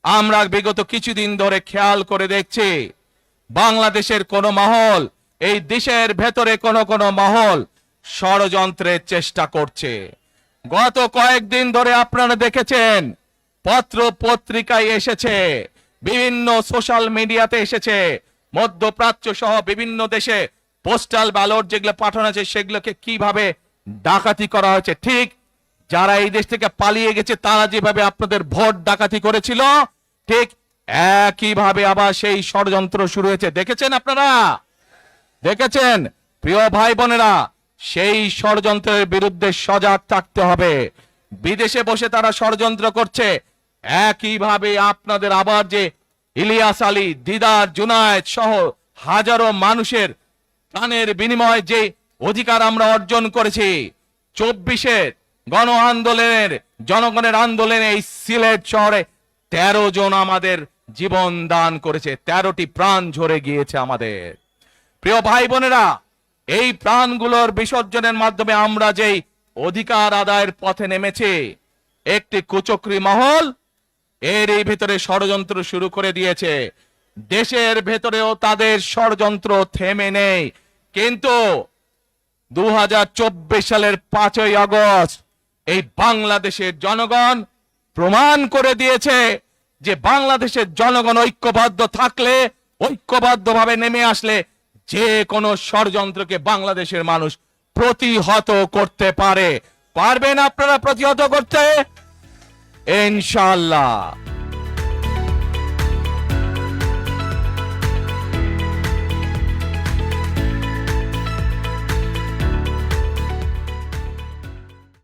আমরা বিগত কিছুদিন ধরে খেয়াল করে দেখছি বাংলাদেশের কোন মহল, এই দেশের ভেতরে কোন মহল ষড়যন্ত্রের চেষ্টা করছে। গত কয়েকদিন ধরে আপনারা দেখেছেন পত্র পত্রিকায় এসেছে, বিভিন্ন সোশ্যাল মিডিয়াতে এসেছে, মধ্যপ্রাচ্য সহ বিভিন্ন দেশে পোস্টাল ব্যালট যেগুলো পাঠানো আছে সেগুলোকে কিভাবে ডাকাতি করা হয়েছে। ঠিক যারা এই দেশ থেকে পালিয়ে গেছে তারা যেভাবে আপনাদের ভোট ডাকাতি করেছিল, ঠিক একইভাবে আবার সেই ষড়যন্ত্র শুরু হয়েছে। দেখেছেন আপনারা? দেখেছেন? প্রিয় ভাই বোনেরা, সেই ষড়যন্ত্রের বিরুদ্ধে সজাগ থাকতে হবে। বিদেশে বসে তারা ষড়যন্ত্র করছে, একইভাবে আপনাদের আবার যে ইলিয়াস আলী, দিদার, জুনায়েদ সহ হাজারো মানুষের প্রাণের বিনিময়ে যে অধিকার আমরা অর্জন করেছি, 24-এর গণ আন্দোলনের, জনগণের আন্দোলনে এই সিলেট শহরে 13 জন আমাদের জীবন দান করেছে, 13টি প্রাণ ঝরে গিয়েছে আমাদের। প্রিয় ভাই বোনেরা, এই প্রাণগুলোর বিসর্জনের মাধ্যমে আমরা যেই অধিকার আদায়ের পথে নেমেছি, একটি কুচক্রী মহল এরই ভিতরে ষড়যন্ত্র শুরু করে দিয়েছে। দেশের ভেতরেও তাদের ষড়যন্ত্র থেমে নেই, কিন্তু 2024 সালের 5ই আগস্ট এই বাংলাদেশের জনগণ প্রমাণ করে দিয়েছে যে বাংলাদেশের জনগণ ঐক্যবদ্ধ থাকলে, ঐক্যবদ্ধভাবে নেমে আসলে যে কোনো ষড়যন্ত্রকে বাংলাদেশের মানুষ প্রতিহত করতে পারে। পারবেন আপনারা প্রতিহত করতে? ইনশাআল্লাহ।